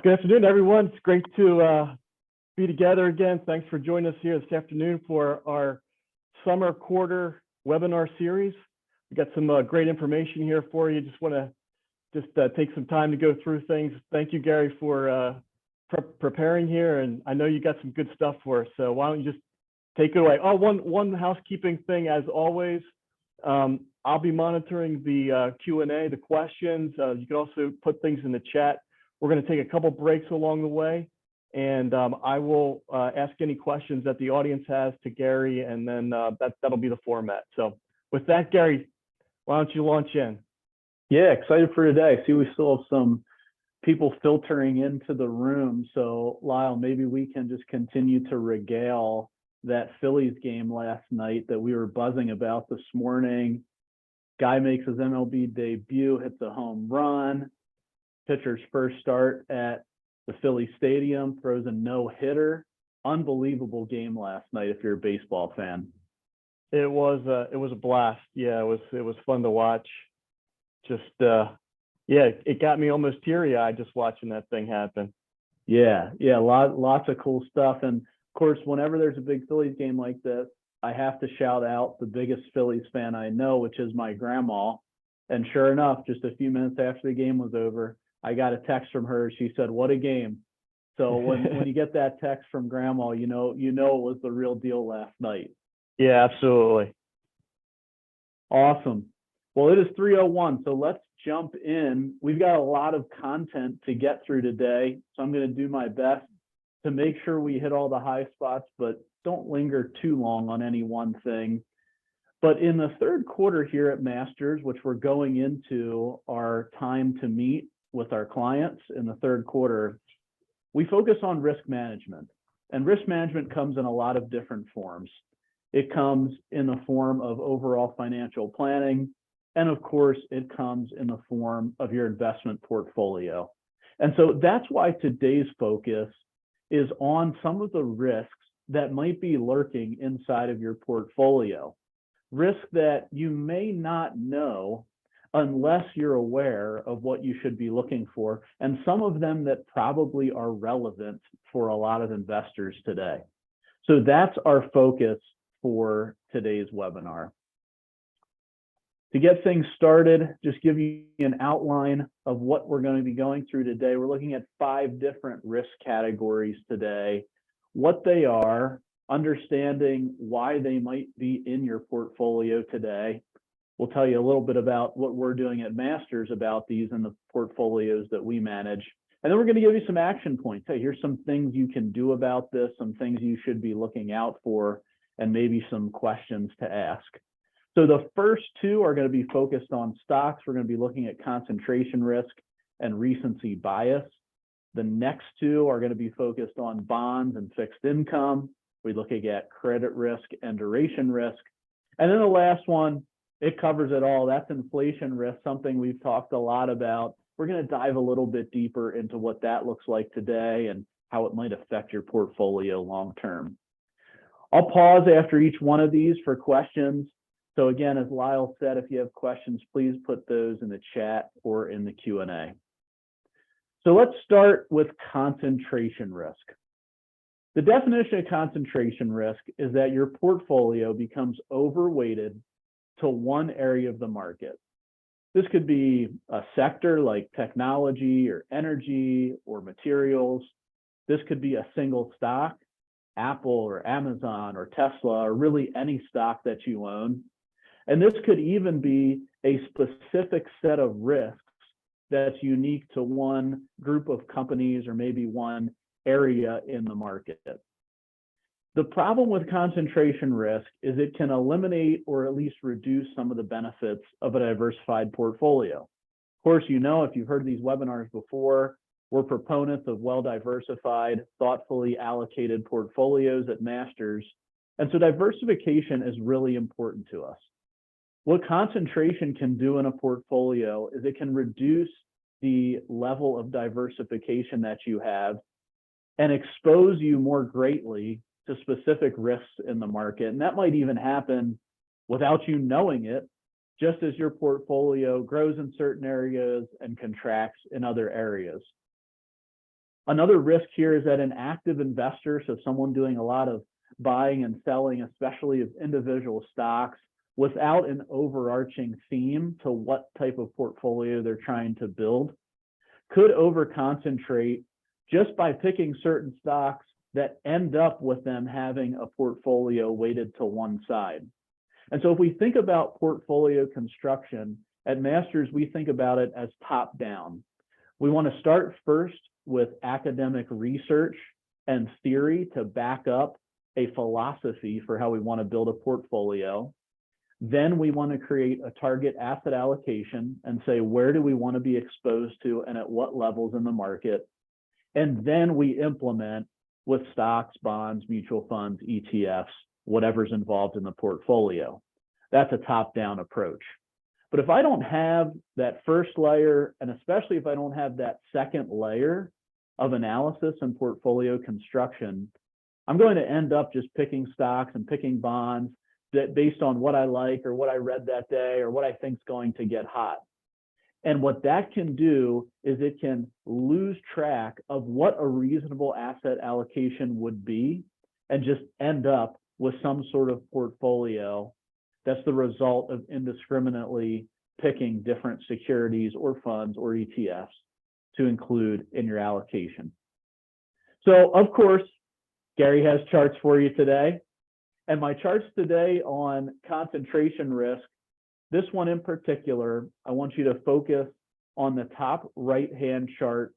Good afternoon, everyone. It's great to be together again. Thanks for joining us here this afternoon for our summer quarter webinar series. We got some great information here for you. Just want to take some time to go through things. Thank you, Gary, for preparing here, and I know you got some good stuff for us. So why don't you just take it away? Oh, one housekeeping thing, as always. I'll be monitoring the Q&A, the questions. You can also put things in the chat. We're going to take a couple breaks along the way, and I will ask any questions that the audience has to Gary, and then that'll be the format. So with that, Gary, why don't you launch in? Yeah, excited for today. See, we still have some people filtering into the room. So Lyle, maybe we can just continue to regale that Phillies game last night that we were buzzing about this morning. Guy makes his MLB debut, hits a home run. Pitcher's first start at the Philly Stadium, throws a no-hitter. Unbelievable game last night if you're a baseball fan. It was a blast. Yeah, it was fun to watch. Just it got me almost teary-eyed just watching that thing happen. Yeah, lots of cool stuff. And of course, whenever there's a big Phillies game like this, I have to shout out the biggest Phillies fan I know, which is my grandma. And sure enough, just a few minutes after the game was over, I got a text from her. She said, "What a game." So when you get that text from grandma, you know it was the real deal last night. Yeah, absolutely. Awesome. Well, it is 3:01, so let's jump in. We've got a lot of content to get through today, so I'm going to do my best to make sure we hit all the high spots, but don't linger too long on any one thing. But in the third quarter here at Masters, which we're going into our time to meet with our clients in the third quarter, we focus on risk management. And risk management comes in a lot of different forms. It comes in the form of overall financial planning. And of course, it comes in the form of your investment portfolio. And so that's why today's focus is on some of the risks that might be lurking inside of your portfolio. Risks that you may not know unless you're aware of what you should be looking for, and some of them that probably are relevant for a lot of investors today. So that's our focus for today's webinar. To get things started, just give you an outline of what we're going to be going through today. We're looking at 5 different risk categories today, what they are, understanding why they might be in your portfolio today. We'll tell you a little bit about what we're doing at Masters about these in the portfolios that we manage. And then we're going to give you some action points. Hey, here's some things you can do about this, some things you should be looking out for, and maybe some questions to ask. So the first 2 are going to be focused on stocks. We're going to be looking at concentration risk and recency bias. The next 2 are going to be focused on bonds and fixed income. We're looking at credit risk and duration risk. And then the last one, it covers it all. That's inflation risk, something we've talked a lot about. We're going to dive a little bit deeper into what that looks like today and how it might affect your portfolio long term. I'll pause after each one of these for questions. So again, as Lyle said, if you have questions, please put those in the chat or in the Q&A. So let's start with concentration risk. The definition of concentration risk is that your portfolio becomes overweighted to one area of the market. This could be a sector like technology or energy or materials. This could be a single stock, Apple or Amazon or Tesla, or really any stock that you own. And this could even be a specific set of risks that's unique to one group of companies or maybe one area in the market. The problem with concentration risk is it can eliminate or at least reduce some of the benefits of a diversified portfolio. Of course, if you've heard these webinars before, we're proponents of well-diversified, thoughtfully allocated portfolios at Masters. And so diversification is really important to us. What concentration can do in a portfolio is it can reduce the level of diversification that you have and expose you more greatly to specific risks in the market. And that might even happen without you knowing it, just as your portfolio grows in certain areas and contracts in other areas. Another risk here is that an active investor, so someone doing a lot of buying and selling, especially of individual stocks, without an overarching theme to what type of portfolio they're trying to build, could over-concentrate just by picking certain stocks that end up with them having a portfolio weighted to one side. And so if we think about portfolio construction, at Masters, we think about it as top down. We want to start first with academic research and theory to back up a philosophy for how we want to build a portfolio. Then we want to create a target asset allocation and say, where do we want to be exposed to and at what levels in the market? And then we implement with stocks, bonds, mutual funds, ETFs, whatever's involved in the portfolio. That's a top-down approach. But if I don't have that first layer, and especially if I don't have that second layer of analysis and portfolio construction, I'm going to end up just picking stocks and picking bonds that based on what I like or what I read that day or what I think is going to get hot. And what that can do is it can lose track of what a reasonable asset allocation would be and just end up with some sort of portfolio that's the result of indiscriminately picking different securities or funds or ETFs to include in your allocation. So, of course, Gary has charts for you today. And my charts today on concentration risk, this one in particular, I want you to focus on the top right-hand chart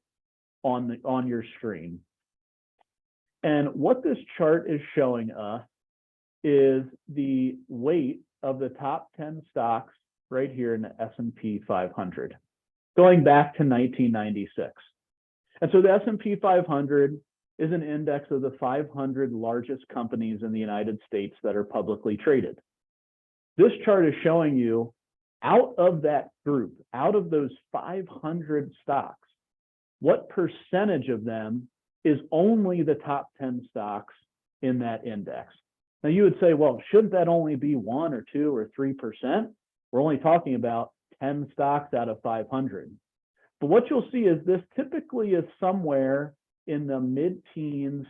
on your screen. And what this chart is showing us is the weight of the top 10 stocks right here in the S&P 500, going back to 1996. And so the S&P 500 is an index of the 500 largest companies in the United States that are publicly traded. This chart is showing you out of that group, out of those 500 stocks, what percentage of them is only the top 10 stocks in that index. Now you would say, well, shouldn't that only be 1 or 2 or 3%? We're only talking about 10 stocks out of 500. But what you'll see is this typically is somewhere in the mid-teens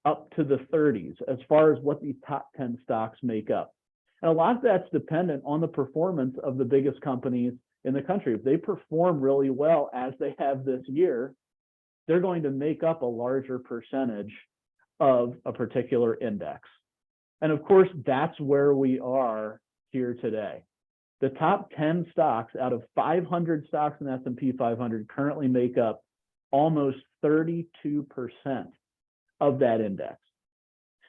up to the 30s as far as what these top 10 stocks make up. And a lot of that's dependent on the performance of the biggest companies in the country. If they perform really well as they have this year, they're going to make up a larger percentage of a particular index. And of course, that's where we are here today. The top 10 stocks out of 500 stocks in the S&P 500 currently make up almost 32% of that index.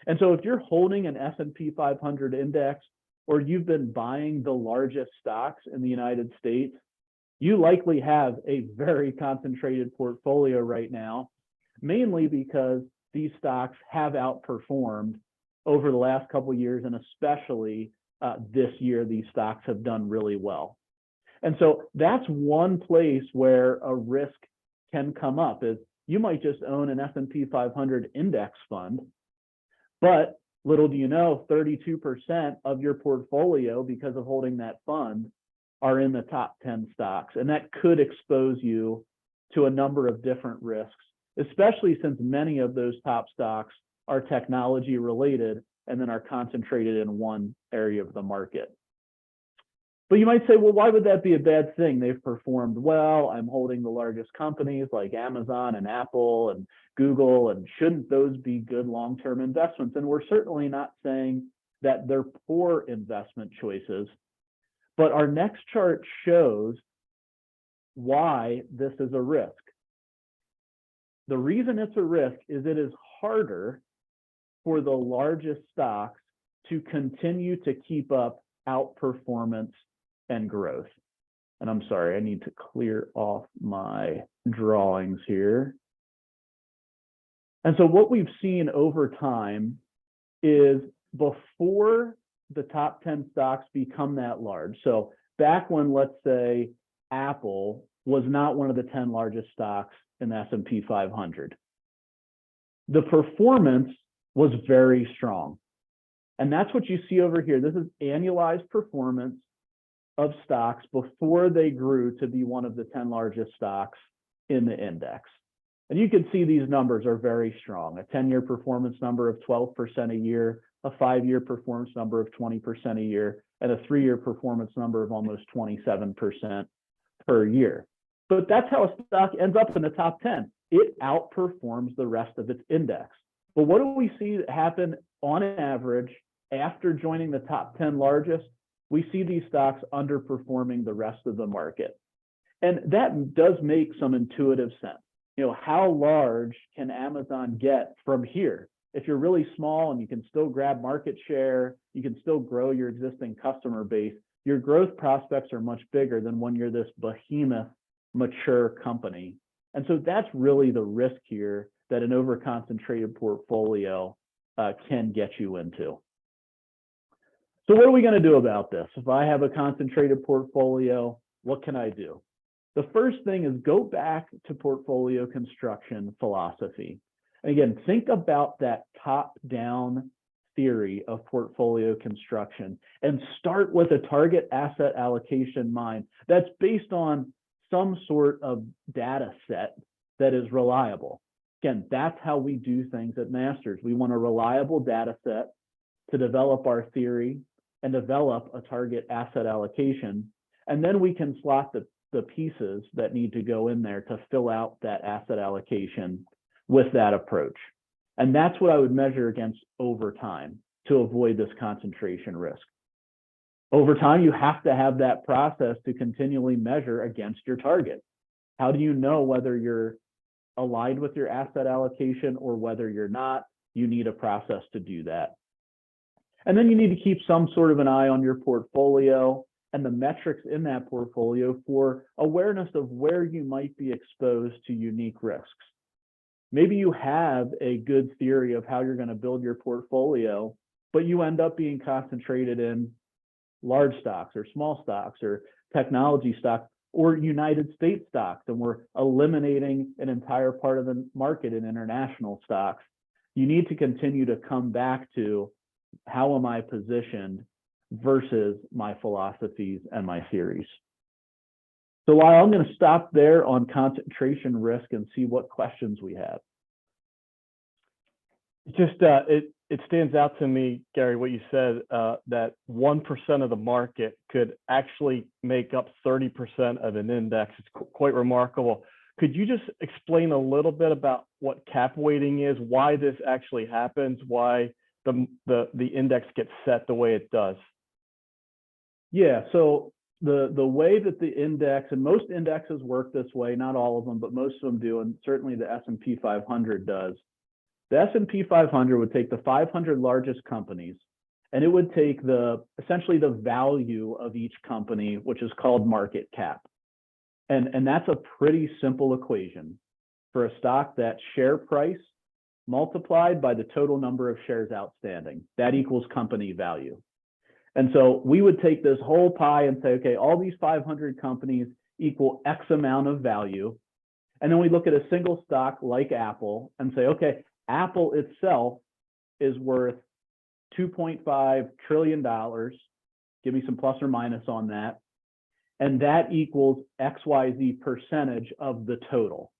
And so if you're holding an S&P 500 index, or you've been buying the largest stocks in the United States, you likely have a very concentrated portfolio right now, mainly because these stocks have outperformed over the last couple of years, and especially this year, these stocks have done really well. And so that's one place where a risk can come up is you might just own an S&P 500 index fund, but little do you know, 32% of your portfolio, because of holding that fund, are in the top 10 stocks. And that could expose you to a number of different risks, especially since many of those top stocks are technology related and then are concentrated in one area of the market. But you might say, well, why would that be a bad thing? They've performed well. I'm holding the largest companies like Amazon and Apple and Google, and shouldn't those be good long-term investments? And we're certainly not saying that they're poor investment choices, but our next chart shows why this is a risk. The reason it's a risk is it is harder for the largest stocks to continue to keep up outperformance and growth. And I'm sorry, I need to clear off my drawings here. And so what we've seen over time is before the top 10 stocks become that large. So back when, let's say, Apple was not one of the 10 largest stocks in the S&P 500, the performance was very strong. And that's what you see over here. This is annualized performance of stocks before they grew to be one of the 10 largest stocks in the index. And you can see these numbers are very strong. A 10-year performance number of 12% a year, a 5-year performance number of 20% a year, and a 3-year performance number of almost 27% per year. But that's how a stock ends up in the top 10. It outperforms the rest of its index. But what do we see happen on average after joining the top 10 largest? We see these stocks underperforming the rest of the market. And that does make some intuitive sense. You know, how large can Amazon get from here? If you're really small and you can still grab market share, you can still grow your existing customer base, your growth prospects are much bigger than when you're this behemoth, mature company. And so that's really the risk here that an overconcentrated portfolio can get you into. So what are we going to do about this? If I have a concentrated portfolio, what can I do? The first thing is go back to portfolio construction philosophy. And again, think about that top-down theory of portfolio construction and start with a target asset allocation in mind that's based on some sort of data set that is reliable. Again, that's how we do things at Masters. We want a reliable data set to develop our theory and develop a target asset allocation. And then we can slot the pieces that need to go in there to fill out that asset allocation with that approach. And that's what I would measure against over time to avoid this concentration risk. Over time, you have to have that process to continually measure against your target. How do you know whether you're aligned with your asset allocation or whether you're not? You need a process to do that. And then you need to keep some sort of an eye on your portfolio and the metrics in that portfolio for awareness of where you might be exposed to unique risks. Maybe you have a good theory of how you're going to build your portfolio, but you end up being concentrated in large stocks or small stocks or technology stocks or United States stocks, and we're eliminating an entire part of the market in international stocks. You need to continue to come back to how am I positioned versus my philosophies and my theories. So Lyle, I'm going to stop there on concentration risk and see what questions we have. Just it stands out to me, Gary, what you said, that 1% of the market could actually make up 30% of an index. It's quite remarkable. Could you just explain a little bit about what cap weighting is, why this actually happens, why the index gets set the way it does? Yeah, so the way that the index, and most indexes work this way, not all of them, but most of them do, and certainly the S&P 500 does. The S&P 500 would take the 500 largest companies, and it would take essentially the value of each company, which is called market cap. And that's a pretty simple equation for a stock. That share price multiplied by the total number of shares outstanding. That equals company value. And so we would take this whole pie and say, okay, all these 500 companies equal X amount of value. And then we look at a single stock like Apple and say, okay, Apple itself is worth $2.5 trillion. Give me some plus or minus on that. And that equals XYZ percentage of the total.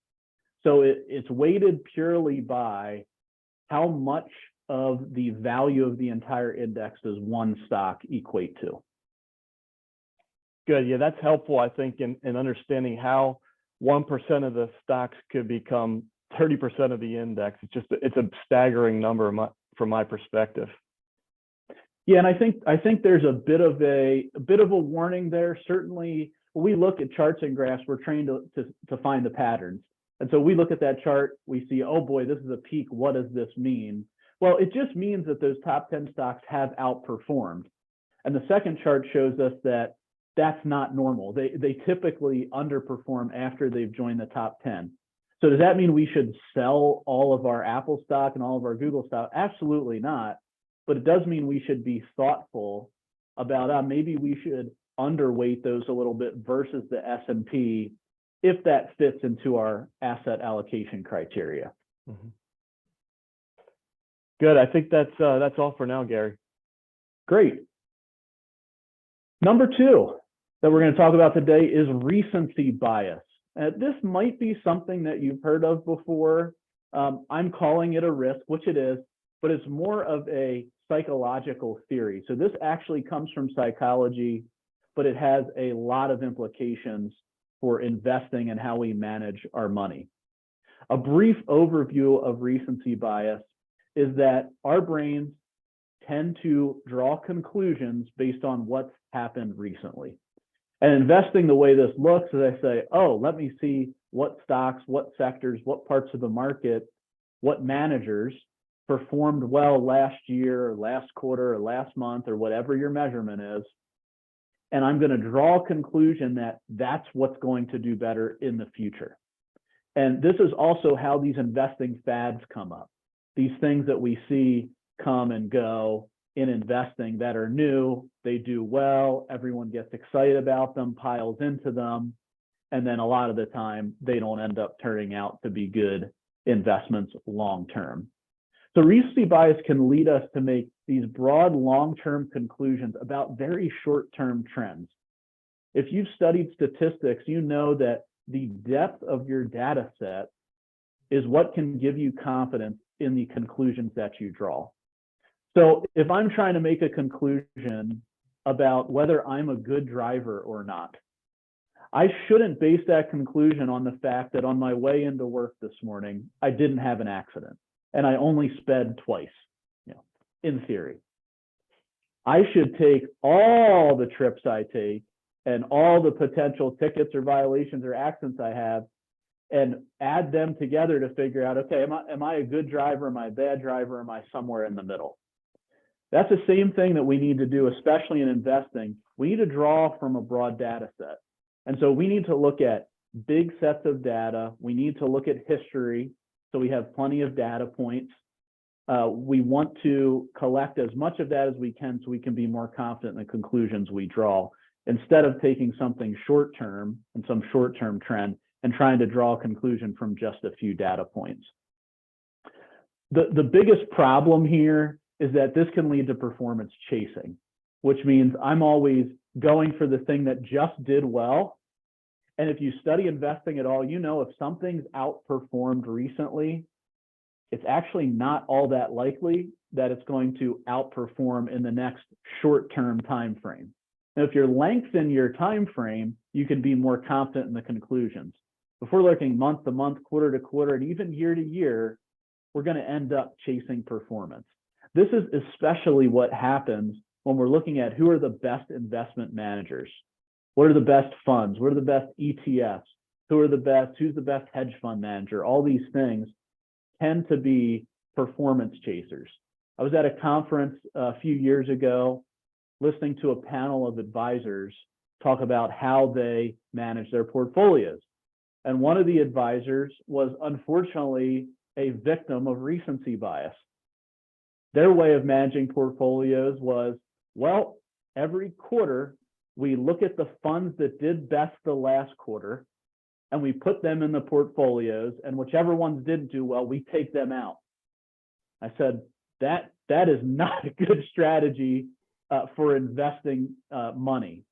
So it's weighted purely by how much of the value of the entire index does one stock equate to. Good. Yeah, that's helpful, I think, in understanding how 1% of the stocks could become 30% of the index. It's a staggering number from my perspective. Yeah, and I think there's a bit of a warning there. Certainly, when we look at charts and graphs, we're trained to find the patterns. And so we look at that chart, we see, oh boy, this is a peak. What does this mean? Well, it just means that those top 10 stocks have outperformed. And the second chart shows us that that's not normal. They typically underperform after they've joined the top 10. So does that mean we should sell all of our Apple stock and all of our Google stock? Absolutely not. But it does mean we should be thoughtful about maybe we should underweight those a little bit versus the S&P if that fits into our asset allocation criteria. Mm-hmm. Good. I think that's all for now, Gary. Great. Number 2 that we're going to talk about today is recency bias. This might be something that you've heard of before. I'm calling it a risk, which it is, but it's more of a psychological theory. So this actually comes from psychology, but it has a lot of implications for investing and how we manage our money. A brief overview of recency bias is that our brains tend to draw conclusions based on what's happened recently. And investing the way this looks is I say, oh, let me see what stocks, what sectors, what parts of the market, what managers performed well last year or last quarter or last month or whatever your measurement is. And I'm going to draw a conclusion that that's what's going to do better in the future. And this is also how these investing fads come up. These things that we see come and go in investing that are new, they do well, everyone gets excited about them, piles into them, and then a lot of the time they don't end up turning out to be good investments long term. So recency bias can lead us to make these broad long-term conclusions about very short-term trends. If you've studied statistics, you know that the depth of your data set is what can give you confidence in the conclusions that you draw. So if I'm trying to make a conclusion about whether I'm a good driver or not, I shouldn't base that conclusion on the fact that on my way into work this morning, I didn't have an accident and I only sped twice, in theory. I should take all the trips I take and all the potential tickets or violations or accidents I have and add them together to figure out, okay, am I a good driver? Am I a bad driver? Am I somewhere in the middle? That's the same thing that we need to do, especially in investing. We need to draw from a broad data set. And so we need to look at big sets of data. We need to look at history, so we have plenty of data points. We want to collect as much of that as we can so we can be more confident in the conclusions we draw, instead of taking something short-term and some short-term trend and trying to draw a conclusion from just a few data points. The biggest problem here is that this can lead to performance chasing, which means I'm always going for the thing that just did well. And if you study investing at all, you know if something's outperformed recently, it's actually not all that likely that it's going to outperform in the next short-term time frame. Now, if you lengthen your time frame, you can be more confident in the conclusions. If we're looking month to month, quarter to quarter, and even year to year, we're going to end up chasing performance. This is especially what happens when we're looking at who are the best investment managers. What are the best funds? What are the best ETFs? Who's the best hedge fund manager? All these things tend to be performance chasers. I was at a conference a few years ago, listening to a panel of advisors talk about how they manage their portfolios. And one of the advisors was unfortunately a victim of recency bias. Their way of managing portfolios was, well, every quarter, we look at the funds that did best the last quarter, and we put them in the portfolios, and whichever ones didn't do well, we take them out. I said, that is not a good strategy for investing money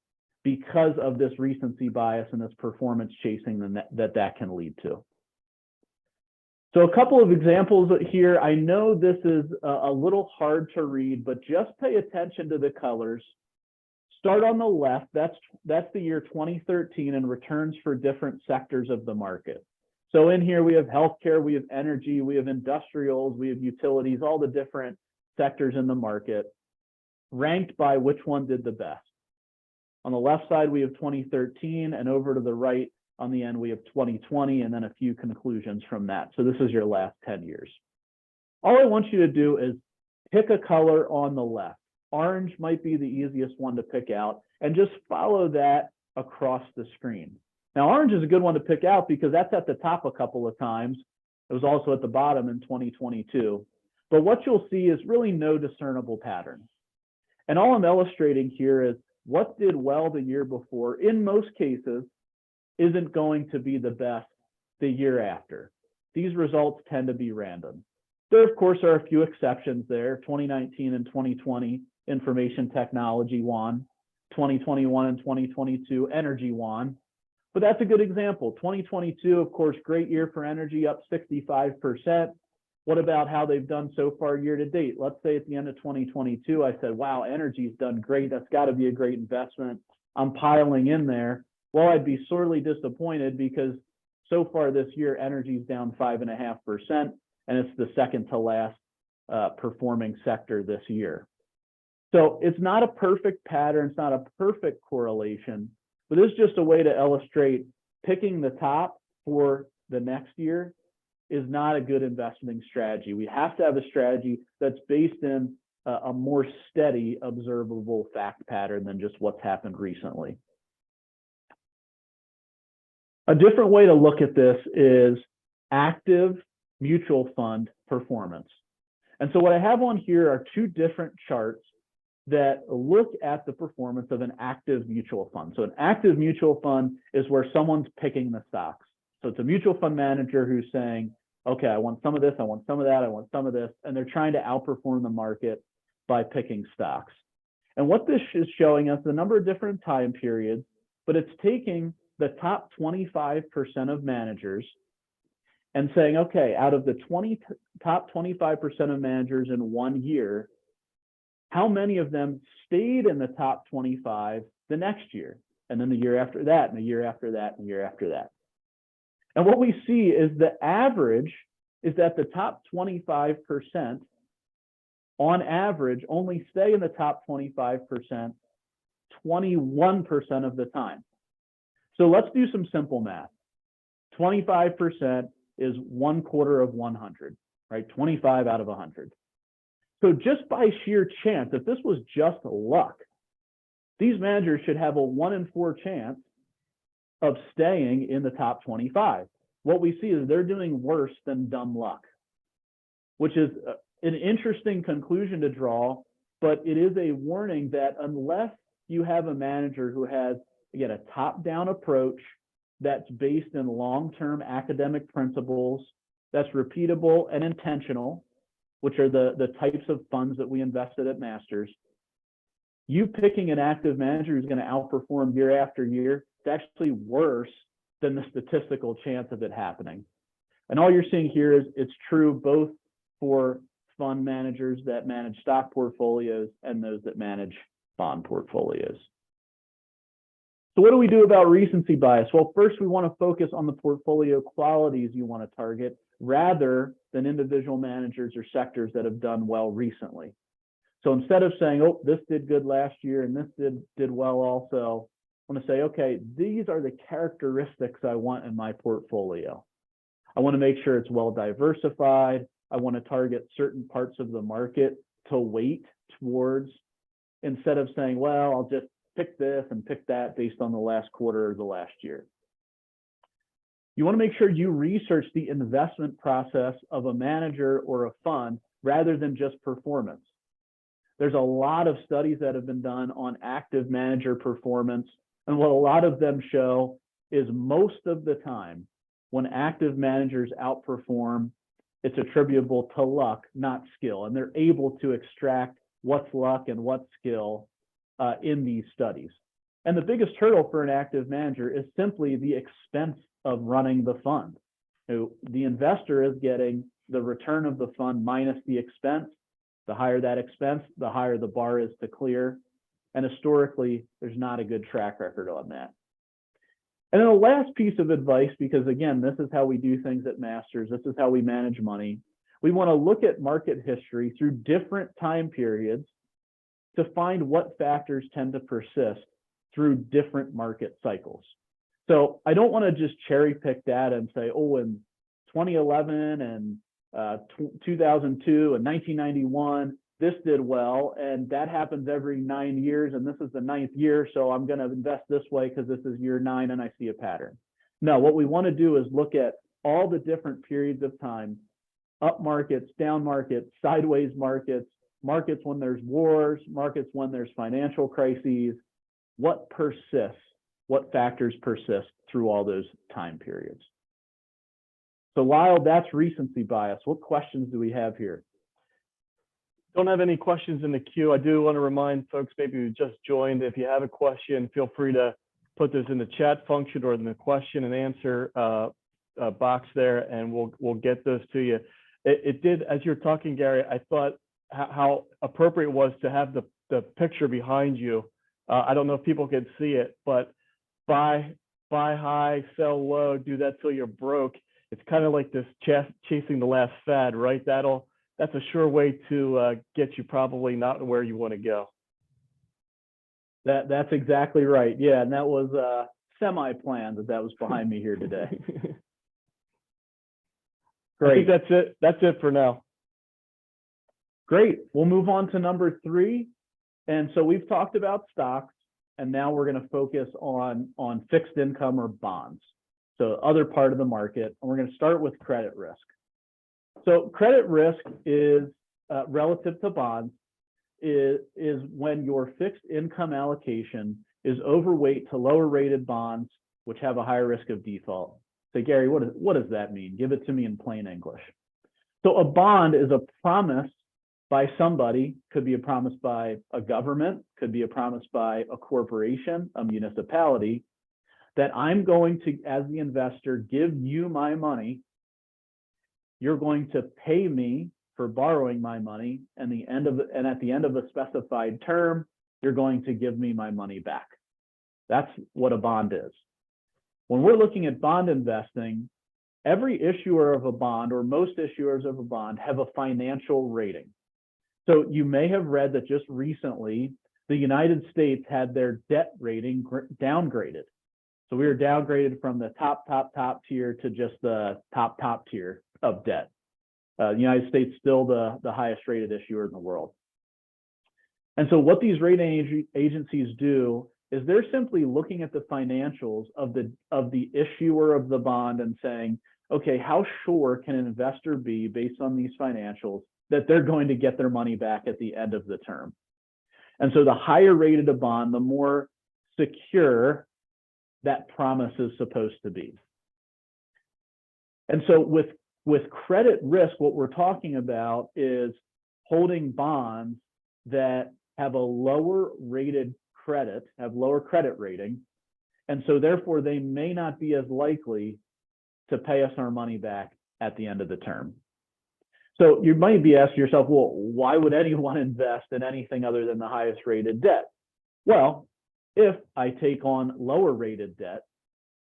because of this recency bias and this performance chasing that can lead to. So a couple of examples here. I know this is a little hard to read, but just pay attention to the colors. Start on the left, that's the year 2013 and returns for different sectors of the market. So in here we have healthcare, we have energy, we have industrials, we have utilities, all the different sectors in the market, ranked by which one did the best. On the left side, we have 2013, and over to the right on the end, we have 2020, and then a few conclusions from that. So this is your last 10 years. All I want you to do is pick a color on the left. Orange might be the easiest one to pick out, and just follow that across the screen. Now, orange is a good one to pick out because that's at the top a couple of times. It was also at the bottom in 2022. But what you'll see is really no discernible pattern. And all I'm illustrating here is what did well the year before, in most cases, isn't going to be the best the year after. These results tend to be random. There, of course, are a few exceptions there. 2019 and 2020, information technology won. 2021 and 2022, energy won. But that's a good example. 2022, of course, great year for energy, up 65%. What about how they've done so far year to date? Let's say at the end of 2022, I said, wow, energy's done great. That's got to be a great investment. I'm piling in there. Well, I'd be sorely disappointed because so far this year, energy's down 5.5%, and it's the second to last performing sector this year. So it's not a perfect pattern. It's not a perfect correlation, but this is just a way to illustrate picking the top for the next year is not a good investing strategy. We have to have a strategy that's based in a more steady, observable fact pattern than just what's happened recently. A different way to look at this is active mutual fund performance. And so what I have on here are two different charts that look at the performance of an active mutual fund. So an active mutual fund is where someone's picking the stocks. So it's a mutual fund manager who's saying, okay, I want some of this, I want some of that, I want some of this, and they're trying to outperform the market by picking stocks. And what this is showing us, a number of different time periods, but it's taking the top 25% of managers and saying, okay, out of the top 25% of managers in 1 year, how many of them stayed in the top 25 the next year, and then the year after that, and the year after that, and the year after that. And what we see is the average is that the top 25% on average only stay in the top 25% 21% of the time. So let's do some simple math. 25% is 1/4 of 100, right? 25 out of 100. So just by sheer chance, if this was just luck, these managers should have a 1 in 4 chance of staying in the top 25. What we see is they're doing worse than dumb luck, which is an interesting conclusion to draw, but it is a warning that unless you have a manager who has, again, a top-down approach that's based in long-term academic principles, that's repeatable and intentional, which are the types of funds that we invested at Masters, you picking an active manager who's going to outperform year after year, it's actually worse than the statistical chance of it happening. And all you're seeing here is it's true both for fund managers that manage stock portfolios and those that manage bond portfolios. So what do we do about recency bias? Well, first we want to focus on the portfolio qualities you want to target rather than individual managers or sectors that have done well recently. So instead of saying, oh, this did good last year and this did well also, I want to say, okay, these are the characteristics I want in my portfolio. I want to make sure it's well diversified. I want to target certain parts of the market to weight towards, instead of saying, well, I'll just pick this and pick that based on the last quarter or the last year. You want to make sure you research the investment process of a manager or a fund rather than just performance. There's a lot of studies that have been done on active manager performance, and what a lot of them show is most of the time when active managers outperform, it's attributable to luck, not skill, and they're able to extract what's luck and what's skill in these studies. And the biggest hurdle for an active manager is simply the expense of running the fund. So the investor is getting the return of the fund minus the expense. The higher that expense, the higher the bar is to clear. And historically, there's not a good track record on that. And then the last piece of advice, because again, this is how we do things at Masters, this is how we manage money. We want to look at market history through different time periods to find what factors tend to persist through different market cycles. So I don't want to just cherry pick data and say, oh, in 2011 and 2002 and 1991, this did well, and that happens every 9 years, and this is the 9th year, so I'm going to invest this way because this is year 9 and I see a pattern. No, what we want to do is look at all the different periods of time, up markets, down markets, sideways markets, markets when there's wars, markets when there's financial crises, what persists, what factors persist through all those time periods. So Lyle, that's recency bias. What questions do we have here? Don't have any questions in the queue. I do want to remind folks maybe who just joined, if you have a question, feel free to put those in the chat function or in the question and answer box there, and we'll get those to you. It did, as you're talking, Gary, I thought how appropriate it was to have the picture behind you. I don't know if people can see it, but buy high, sell low, do that till you're broke. It's kind of like this chasing the last fad, right? That's a sure way to get you probably not where you want to go. That's exactly right. Yeah, and that was semi-planned that was behind me here today. Great. I think that's it for now. Great. We'll move on to number 3. And so we've talked about stocks, and now we're going to focus on fixed income or bonds. So other part of the market, and we're going to start with credit risk. So credit risk is relative to bonds is when your fixed income allocation is overweight to lower rated bonds, which have a higher risk of default. So Gary, what does that mean? Give it to me in plain English. So a bond is a promise by somebody, could be a promise by a government, could be a promise by a corporation, a municipality, that I'm going to, as the investor, give you my money. You're going to pay me for borrowing my money, and at the end of a specified term, you're going to give me my money back. That's what a bond is. When we're looking at bond investing, every issuer of a bond, or most issuers of a bond, have a financial rating. So you may have read that just recently, the United States had their debt rating downgraded. So we were downgraded from the top tier to just the top tier of debt. The United States still the highest rated issuer in the world. And so what these rating agencies do is they're simply looking at the financials of the issuer of the bond and saying, okay, how sure can an investor be based on these financials that they're going to get their money back at the end of the term? And so the higher rated a bond, the more secure that promise is supposed to be. And so with credit risk, what we're talking about is holding bonds that have a lower rated credit, have lower credit rating, and so therefore they may not be as likely to pay us our money back at the end of the term. So you might be asking yourself, well, why would anyone invest in anything other than the highest rated debt? Well, if I take on lower rated debt,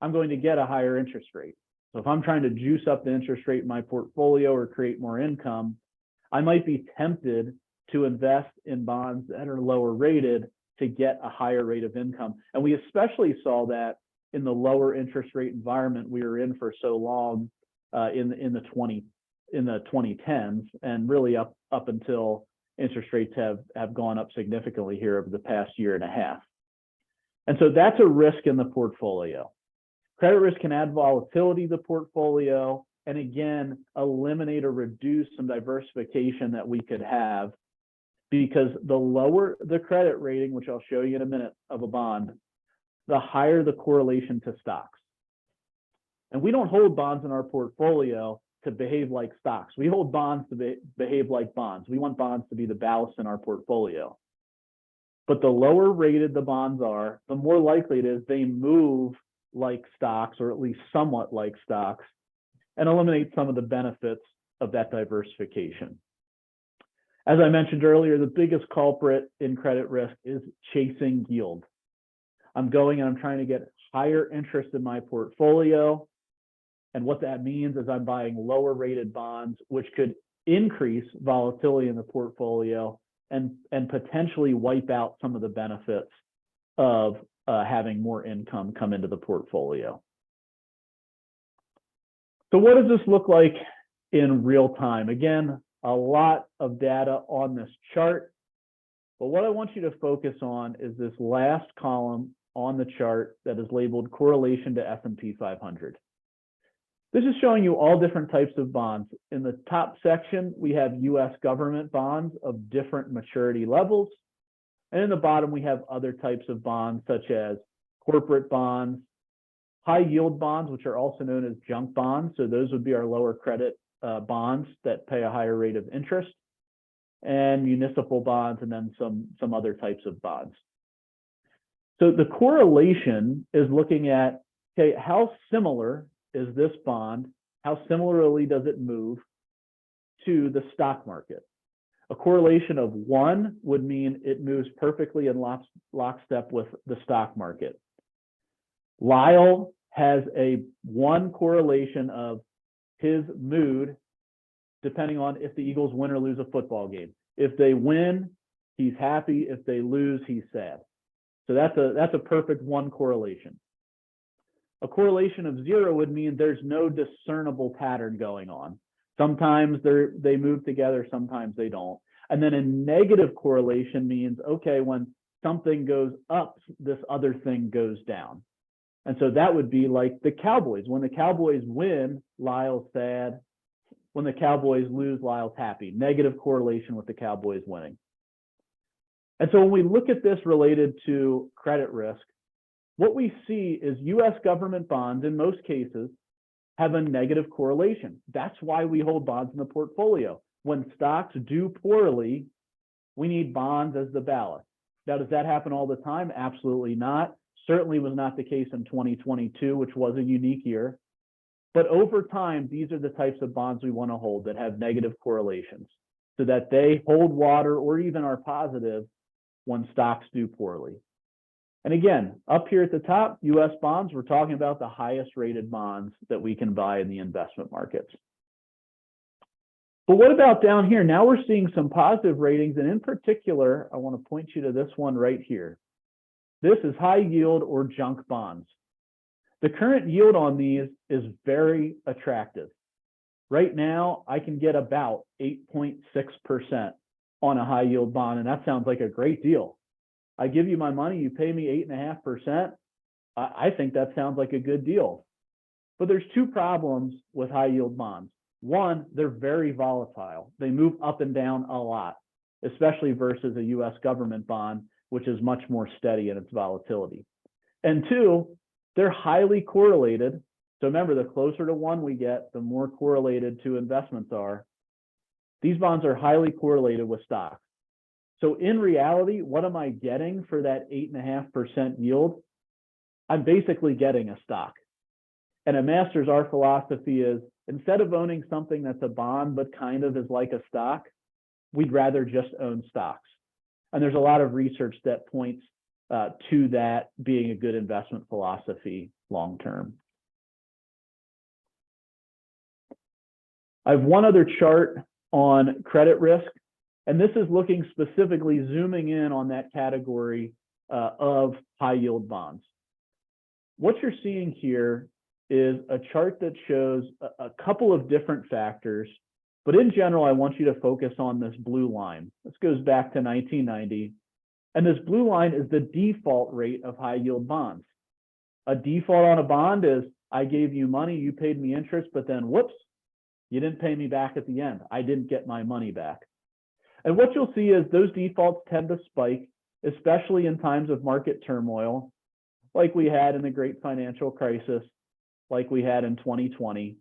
I'm going to get a higher interest rate. So if I'm trying to juice up the interest rate in my portfolio or create more income, I might be tempted to invest in bonds that are lower rated to get a higher rate of income. And we especially saw that in the lower interest rate environment we were in for so long in the 2010s, and really up until interest rates have gone up significantly here over the past year and a half. And so that's a risk in the portfolio. Credit risk can add volatility to the portfolio, and again, eliminate or reduce some diversification that we could have, because the lower the credit rating, which I'll show you in a minute, of a bond, the higher the correlation to stocks. And we don't hold bonds in our portfolio to behave like stocks. We hold bonds to behave like bonds. We want bonds to be the ballast in our portfolio. But the lower rated the bonds are, the more likely it is they move like stocks, or at least somewhat like stocks, and eliminate some of the benefits of that diversification. As I mentioned earlier, the biggest culprit in credit risk is chasing yield. I'm going and I'm trying to get higher interest in my portfolio. And what that means is I'm buying lower rated bonds, which could increase volatility in the portfolio and potentially wipe out some of the benefits of having more income come into the portfolio. So what does this look like in real time? Again, a lot of data on this chart, but what I want you to focus on is this last column on the chart that is labeled correlation to S&P 500. This is showing you all different types of bonds. In the top section, we have US government bonds of different maturity levels. And in the bottom, we have other types of bonds, such as corporate bonds, high yield bonds, which are also known as junk bonds. So those would be our lower credit bonds that pay a higher rate of interest, and municipal bonds, and then some other types of bonds. So the correlation is looking at, okay, how similar is this bond? How similarly does it move to the stock market? A correlation of 1 would mean it moves perfectly in lockstep with the stock market. Lyle has a 1 correlation of his mood depending on if the Eagles win or lose a football game. If they win, he's happy. If they lose, he's sad. So that's a perfect 1 correlation. A correlation of 0 would mean there's no discernible pattern going on. Sometimes they move together, sometimes they don't. And then a negative correlation means, okay, when something goes up, this other thing goes down. And so that would be like the Cowboys. When the Cowboys win, Lyle's sad. When the Cowboys lose, Lyle's happy. Negative correlation with the Cowboys winning. And so when we look at this related to credit risk, what we see is US government bonds, in most cases, have a negative correlation. That's why we hold bonds in the portfolio. When stocks do poorly, we need bonds as the ballast. Now, does that happen all the time? Absolutely not. Certainly was not the case in 2022, which was a unique year. But over time, these are the types of bonds we want to hold that have negative correlations so that they hold water or even are positive when stocks do poorly. And again, up here at the top, US bonds, we're talking about the highest rated bonds that we can buy in the investment markets. But what about down here? Now we're seeing some positive ratings, and in particular, I want to point you to this one right here. This is high yield or junk bonds. The current yield on these is very attractive. Right now, I can get about 8.6% on a high yield bond, and that sounds like a great deal. I give you my money, you pay me 8.5%. I think that sounds like a good deal. But there's 2 problems with high yield bonds. One, they're very volatile. They move up and down a lot, especially versus a US government bond, which is much more steady in its volatility. And 2, they're highly correlated. So remember, the closer to 1 we get, the more correlated 2 investments are. These bonds are highly correlated with stocks. So in reality, what am I getting for that 8.5% yield? I'm basically getting a stock. And at Masters, our philosophy is, instead of owning something that's a bond but kind of is like a stock, we'd rather just own stocks. And there's a lot of research that points to that being a good investment philosophy long term. I have one other chart on credit risk, and this is looking specifically, zooming in on that category of high yield bonds. What you're seeing here is a chart that shows a couple of different factors, but in general, I want you to focus on this blue line. This goes back to 1990, and this blue line is the default rate of high yield bonds. A default on a bond is, I gave you money, you paid me interest, but then whoops, you didn't pay me back at the end. I didn't get my money back. And what you'll see is those defaults tend to spike, especially in times of market turmoil, like we had in the great financial crisis, like we had in 2020,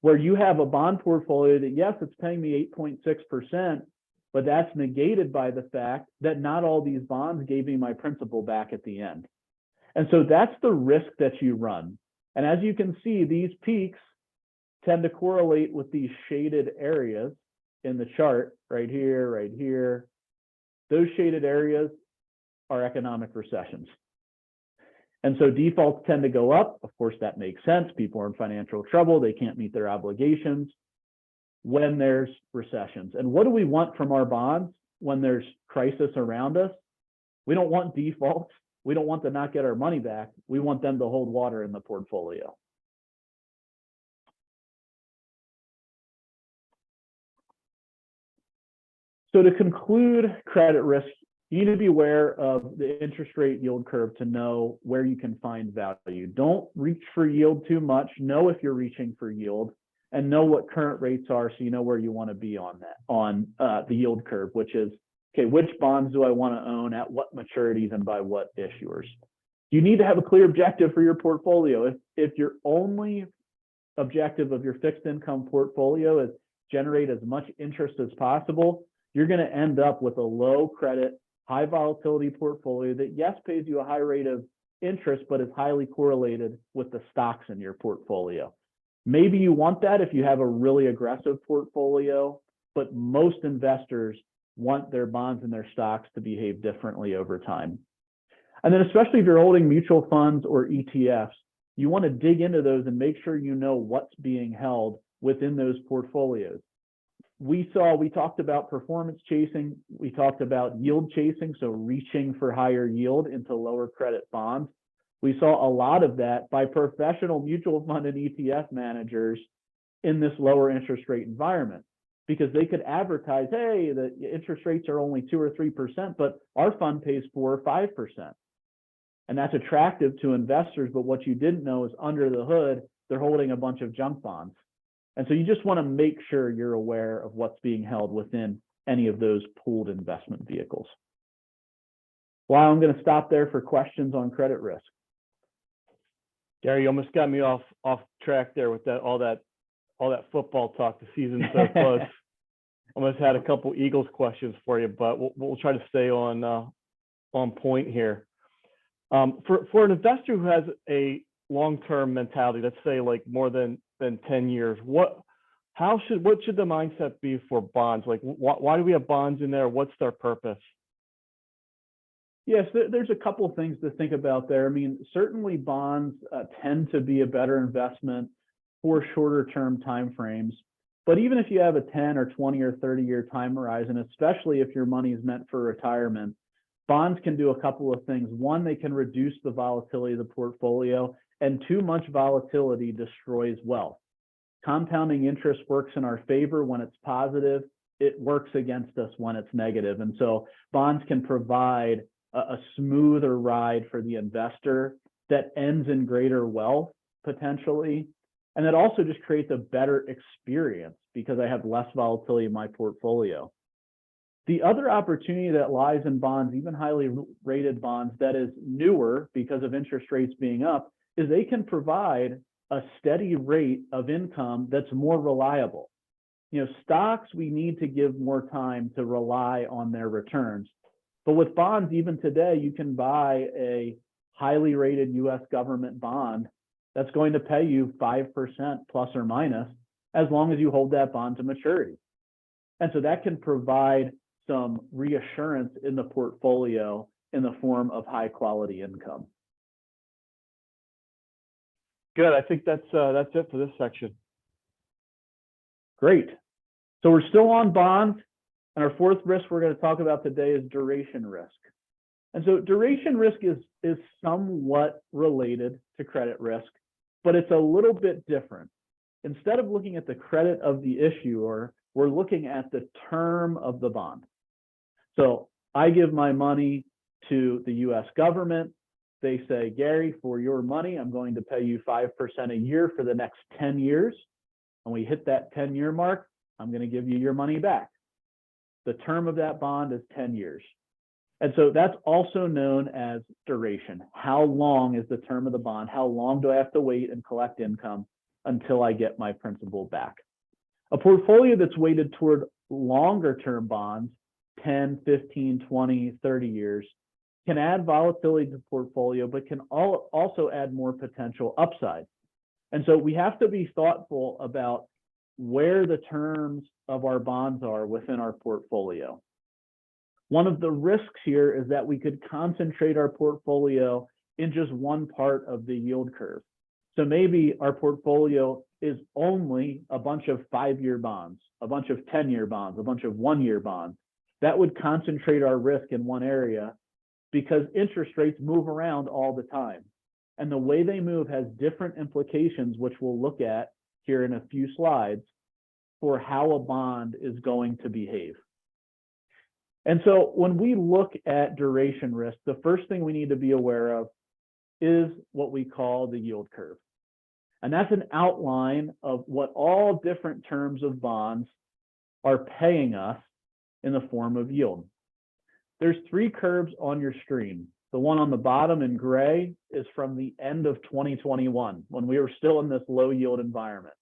where you have a bond portfolio that, yes, it's paying me 8.6%, but that's negated by the fact that not all these bonds gave me my principal back at the end. And so that's the risk that you run. And as you can see, these peaks tend to correlate with these shaded areas in the chart, right here, right here. Those shaded areas are economic recessions. And so defaults tend to go up. Of course, that makes sense. People are in financial trouble. They can't meet their obligations when there's recessions. And what do we want from our bonds when there's crisis around us? We don't want defaults. We don't want to not get our money back. We want them to hold water in the portfolio. So to conclude credit risk, you need to be aware of the interest rate yield curve to know where you can find value. Don't reach for yield too much. Know if you're reaching for yield, and know what current rates are so you know where you want to be on that, on the yield curve, which is, okay, which bonds do I want to own at what maturities and by what issuers? You need to have a clear objective for your portfolio. If your only objective of your fixed income portfolio is generate as much interest as possible, you're going to end up with a low credit high volatility portfolio that, yes, pays you a high rate of interest, but is highly correlated with the stocks in your portfolio. Maybe you want that if you have a really aggressive portfolio, but most investors want their bonds and their stocks to behave differently over time. And then especially if you're holding mutual funds or ETFs, you want to dig into those and make sure you know what's being held within those portfolios. We talked about performance chasing, we talked about yield chasing, so reaching for higher yield into lower credit bonds. We saw a lot of that by professional mutual fund and ETF managers in this lower interest rate environment, because they could advertise, hey, the interest rates are only 2 or 3%, but our fund pays 4 or 5%. And that's attractive to investors, but what you didn't know is under the hood, they're holding a bunch of junk bonds. And so you just want to make sure you're aware of what's being held within any of those pooled investment vehicles. Well, I'm going to stop there for questions on credit risk. Gary, you almost got me off track there with all that football talk. The season's so close. Almost had a couple Eagles questions for you, but we'll try to stay on point here. For an investor who has a long-term mentality, let's say like more than 10 years, what should the mindset be for bonds? Like, why do we have bonds in there? What's their purpose? Yes, there's a couple of things to think about there. I mean, certainly bonds tend to be a better investment for shorter term timeframes. But even if you have a 10 or 20 or 30-year time horizon, especially if your money is meant for retirement, bonds can do a couple of things. One, they can reduce the volatility of the portfolio, and too much volatility destroys wealth. Compounding interest works in our favor when it's positive. It works against us when it's negative. And so bonds can provide a smoother ride for the investor that ends in greater wealth potentially. And that also just creates a better experience because I have less volatility in my portfolio. The other opportunity that lies in bonds, even highly rated bonds, that is newer because of interest rates being up, is they can provide a steady rate of income that's more reliable. You know, stocks, we need to give more time to rely on their returns. But with bonds, even today, you can buy a highly rated US government bond that's going to pay you 5% plus or minus as long as you hold that bond to maturity. And so that can provide some reassurance in the portfolio in the form of high quality income. Good. I think that's it for this section. Great. So we're still on bonds, and our fourth risk we're going to talk about today is duration risk. And so duration risk is somewhat related to credit risk, but it's a little bit different. Instead of looking at the credit of the issuer, we're looking at the term of the bond. So I give my money to the US government. They say, Gary, for your money, I'm going to pay you 5% a year for the next 10 years. When we hit that 10-year mark, I'm going to give you your money back. The term of that bond is 10 years. And so that's also known as duration. How long is the term of the bond? How long do I have to wait and collect income until I get my principal back? A portfolio that's weighted toward longer term bonds, 10, 15, 20, 30 years, can add volatility to the portfolio, but can also add more potential upside. And so we have to be thoughtful about where the terms of our bonds are within our portfolio. One of the risks here is that we could concentrate our portfolio in just one part of the yield curve. So maybe our portfolio is only a bunch of 5-year bonds, a bunch of 10-year bonds, a bunch of 1-year bonds. That would concentrate our risk in one area because interest rates move around all the time. And the way they move has different implications, which we'll look at here in a few slides, for how a bond is going to behave. And so when we look at duration risk, the first thing we need to be aware of is what we call the yield curve. And that's an outline of what all different terms of bonds are paying us in the form of yield. There's 3 curves on your screen. The one on the bottom in gray is from the end of 2021, when we were still in this low yield environment.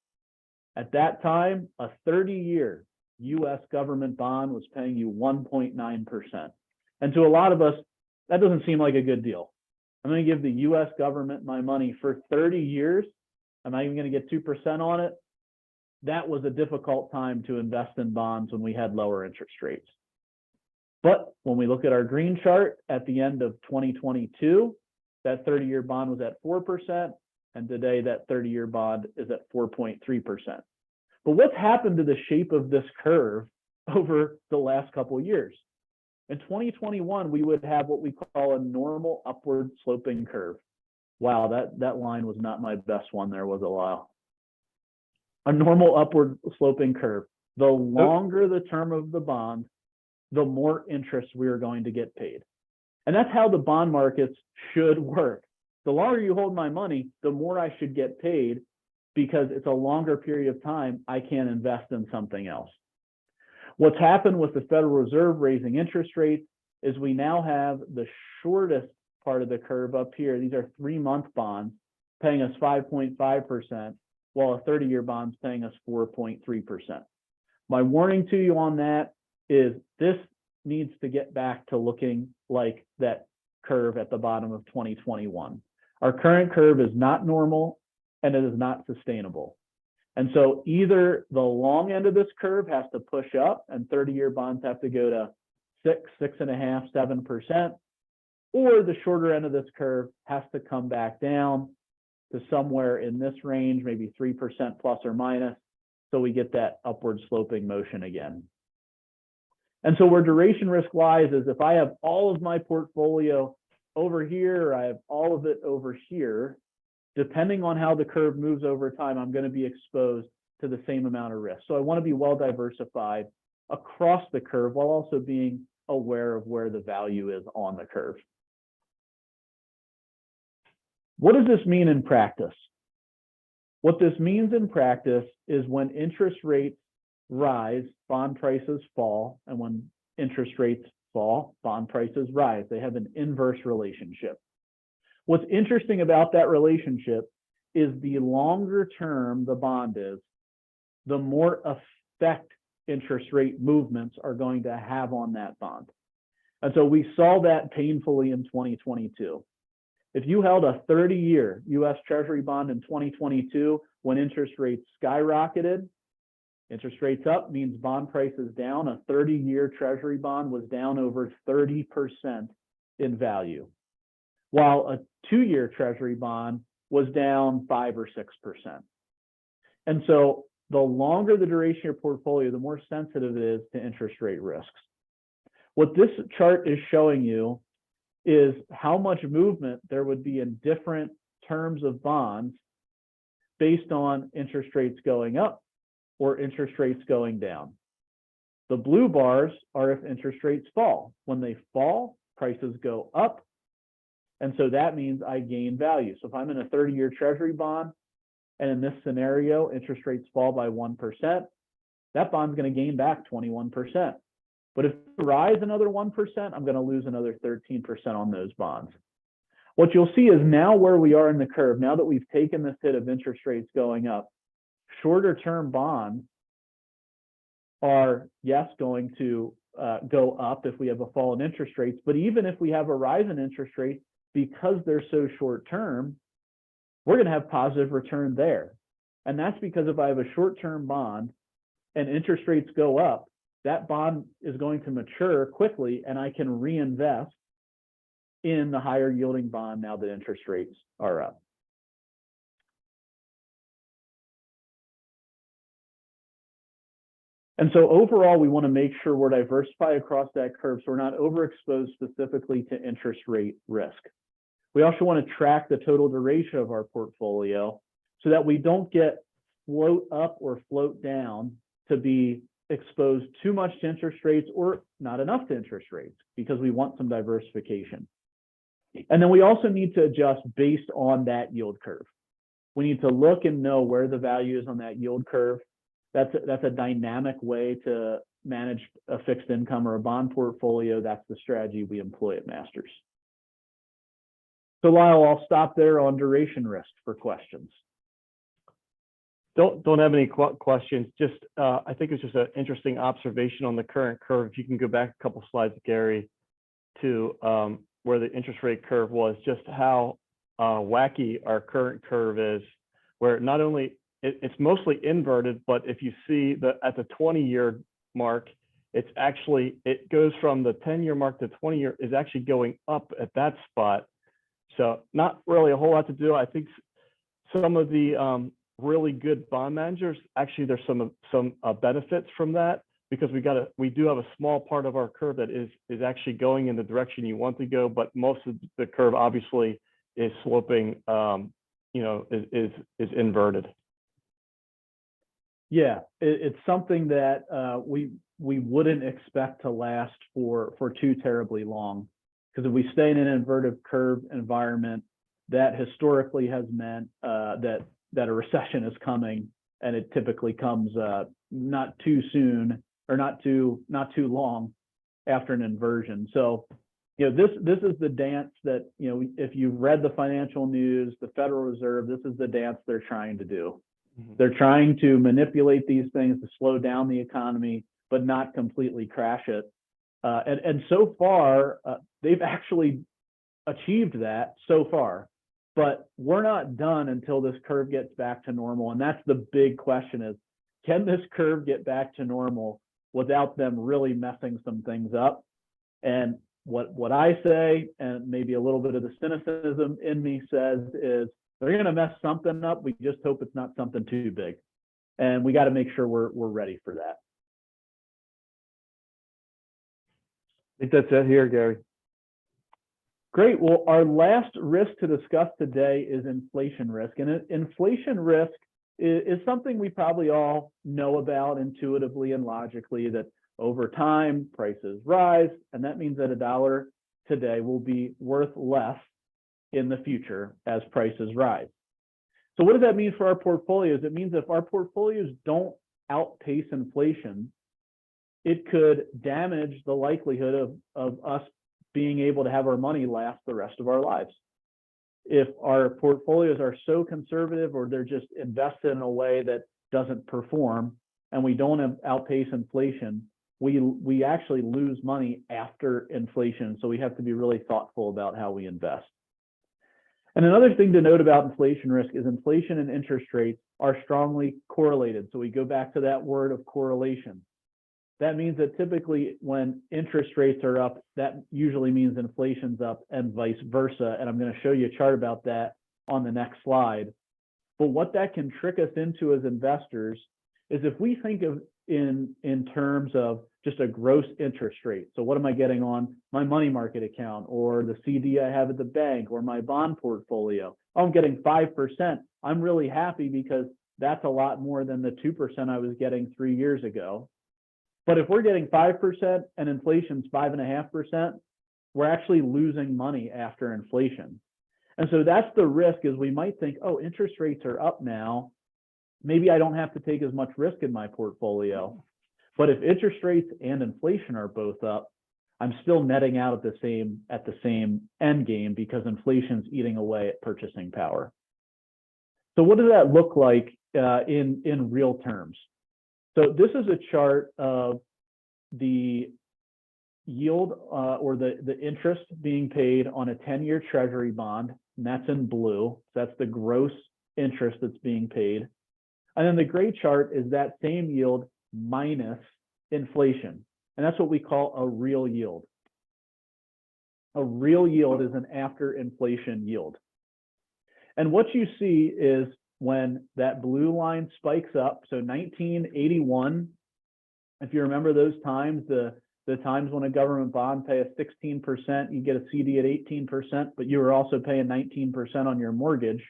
At that time, a 30-year US government bond was paying you 1.9%. And to a lot of us, that doesn't seem like a good deal. I'm going to give the US government my money for 30 years. Am I even going to get 2% on it? That was a difficult time to invest in bonds when we had lower interest rates. But when we look at our green chart at the end of 2022, that 30-year bond was at 4%, and today that 30-year bond is at 4.3%. But what's happened to the shape of this curve over the last couple of years? In 2021, we would have what we call a normal upward sloping curve. Wow, that line was not my best one there, was it, Lyle? A normal upward sloping curve. The longer the term of the bond, the more interest we are going to get paid. And that's how the bond markets should work. The longer you hold my money, the more I should get paid, because it's a longer period of time I can invest in something else. What's happened with the Federal Reserve raising interest rates is we now have the shortest part of the curve up here. These are 3-month bonds paying us 5.5%, while a 30-year bond's paying us 4.3%. My warning to you on that is this needs to get back to looking like that curve at the bottom of 2021. Our current curve is not normal and it is not sustainable. And so either the long end of this curve has to push up and 30-year bonds have to go to 6.5%, 7%, or the shorter end of this curve has to come back down to somewhere in this range, maybe 3% plus or minus, so we get that upward sloping motion again. And so where duration risk lies is if I have all of my portfolio over here, or I have all of it over here, depending on how the curve moves over time, I'm going to be exposed to the same amount of risk. So I want to be well diversified across the curve while also being aware of where the value is on the curve. What does this mean in practice? What this means in practice is when interest rates rise, bond prices fall, and when interest rates fall, bond prices rise. They have an inverse relationship. What's interesting about that relationship is the longer term the bond is, the more effect interest rate movements are going to have on that bond. And so we saw that painfully in 2022. If you held a 30-year US Treasury bond in 2022 when interest rates skyrocketed, interest rates up means bond prices down. A 30-year Treasury bond was down over 30% in value, while a 2-year Treasury bond was down 5 or 6%. And so the longer the duration of your portfolio, the more sensitive it is to interest rate risks. What this chart is showing you is how much movement there would be in different terms of bonds based on interest rates going up or interest rates going down. The blue bars are if interest rates fall. When they fall, prices go up. And so that means I gain value. So if I'm in a 30-year Treasury bond, and in this scenario, interest rates fall by 1%, that bond's going to gain back 21%. But if it rise another 1%, I'm going to lose another 13% on those bonds. What you'll see is now where we are in the curve, now that we've taken this hit of interest rates going up, shorter term bonds are, yes, going to go up if we have a fall in interest rates. But even if we have a rise in interest rates, because they're so short term, we're going to have positive return there. And that's because if I have a short term bond and interest rates go up, that bond is going to mature quickly and I can reinvest in the higher yielding bond now that interest rates are up. And so overall, we want to make sure we're diversified across that curve so we're not overexposed specifically to interest rate risk. We also want to track the total duration of our portfolio so that we don't get float up or float down to be exposed too much to interest rates or not enough to interest rates, because we want some diversification. And then we also need to adjust based on that yield curve. We need to look and know where the value is on that yield curve. That's a dynamic way to manage a fixed income or a bond portfolio. That's the strategy we employ at Masters. So Lyle, I'll stop there on duration risk for questions. Don't have any questions. Just I think it's just an interesting observation on the current curve. If you can go back a couple slides, Gary. to where the interest rate curve was, just how wacky our current curve is, where not only it's mostly inverted, but if you see at the 20-year mark, it goes from the 10-year mark to 20-year is actually going up at that spot. So not really a whole lot to do. I think some of the really good bond managers, actually there's some benefits from that, because we do have a small part of our curve that is actually going in the direction you want to go, but most of the curve obviously is sloping, is inverted. Yeah, it's something that we wouldn't expect to last for too terribly long, because if we stay in an inverted curve environment, that historically has meant that a recession is coming, and it typically comes not too soon or not too long after an inversion. So, this is the dance that, if you've read the financial news, the Federal Reserve, this is the dance they're trying to do. Mm-hmm. They're trying to manipulate these things to slow down the economy, but not completely crash it. And so far, they've actually achieved that so far. But we're not done until this curve gets back to normal. And that's the big question is, can this curve get back to normal without them really messing some things up? And what I say, and maybe a little bit of the cynicism in me says, is they're going to mess something up. We just hope it's not something too big. And we got to make sure we're ready for that. I think that's it here, Gary. Great. Well, our last risk to discuss today is inflation risk. And inflation risk is something we probably all know about intuitively and logically, that over time prices rise, and that means that a dollar today will be worth less in the future as prices rise. So what does that mean for our portfolios? It means if our portfolios don't outpace inflation, it could damage the likelihood of us being able to have our money last the rest of our lives. If our portfolios are so conservative, or they're just invested in a way that doesn't perform, and we don't outpace inflation, we actually lose money after inflation. So we have to be really thoughtful about how we invest. And another thing to note about inflation risk is inflation and interest rates are strongly correlated. So we go back to that word of correlation. That means that typically when interest rates are up, that usually means inflation's up, and vice versa. And I'm going to show you a chart about that on the next slide. But what that can trick us into as investors is if we think of in terms of just a gross interest rate. So what am I getting on my money market account, or the CD I have at the bank, or my bond portfolio? Oh, I'm getting 5%. I'm really happy, because that's a lot more than the 2% I was getting 3 years ago. But if we're getting 5% and inflation's 5.5%, we're actually losing money after inflation. And so that's the risk, is we might think, oh, interest rates are up now, maybe I don't have to take as much risk in my portfolio. But if interest rates and inflation are both up, I'm still netting out at the same end game, because inflation's eating away at purchasing power. So what does that look like in real terms? So this is a chart of the yield or the interest being paid on a 10-year treasury bond, and that's in blue. That's the gross interest that's being paid. And then the gray chart is that same yield minus inflation. And that's what we call a real yield. A real yield is an after inflation yield. And what you see is when that blue line spikes up, so 1981, if you remember those times, the times when a government bond pay a 16%, you get a CD at 18%, but you were also paying 19% on your mortgage.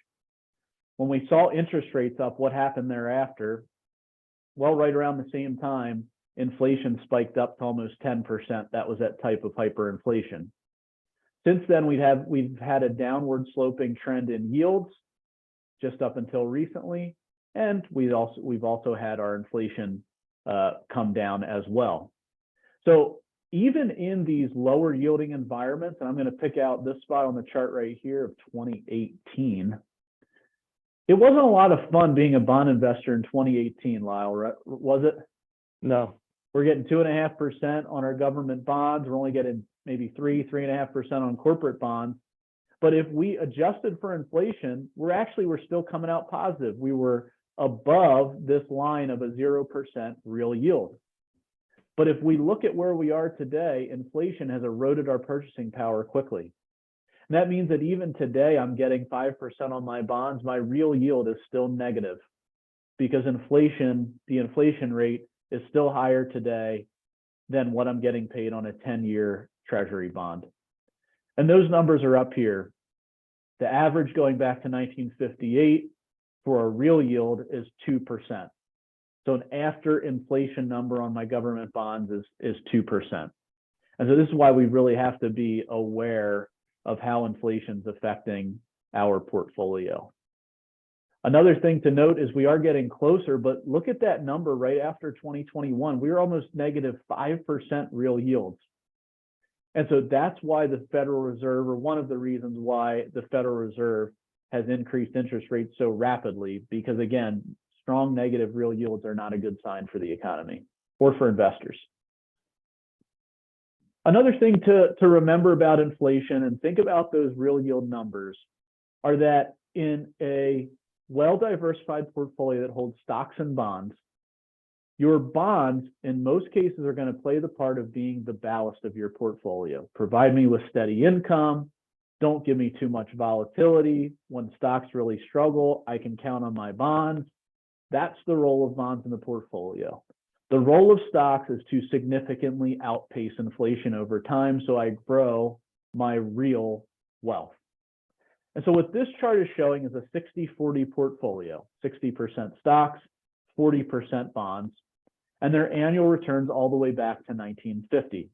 When we saw interest rates up, what happened thereafter? Well, right around the same time, inflation spiked up to almost 10%. That was that type of hyperinflation. Since then, we've had a downward sloping trend in yields just up until recently, and we've also had our inflation come down as well. So even in these lower yielding environments, and I'm going to pick out this spot on the chart right here of 2018. It wasn't a lot of fun being a bond investor in 2018, Lyle, right? Was it? No. We're getting 2.5% on our government bonds. We're only getting maybe 3.5% on corporate bonds. But if we adjusted for inflation, we're still coming out positive. We were above this line of a 0% real yield. But if we look at where we are today, inflation has eroded our purchasing power quickly. And that means that even today, I'm getting 5% on my bonds. My real yield is still negative because inflation, the inflation rate is still higher today than what I'm getting paid on a 10-year treasury bond. And those numbers are up here. The average going back to 1958 for a real yield is 2%. So an after inflation number on my government bonds is 2%. And so this is why we really have to be aware of how inflation's affecting our portfolio. Another thing to note is we are getting closer, but look at that number right after 2021. We were almost negative 5% real yields. And so that's why the Federal Reserve, or one of the reasons why the Federal Reserve has increased interest rates so rapidly, because again, strong negative real yields are not a good sign for the economy or for investors. Another thing to remember about inflation and think about those real yield numbers are that in a well-diversified portfolio that holds stocks and bonds, your bonds in most cases are going to play the part of being the ballast of your portfolio. Provide me with steady income. Don't give me too much volatility. When stocks really struggle, I can count on my bonds. That's the role of bonds in the portfolio. The role of stocks is to significantly outpace inflation over time, so I grow my real wealth. And so what this chart is showing is a 60-40 portfolio, 60% stocks, 40% bonds, and their annual returns all the way back to 1950.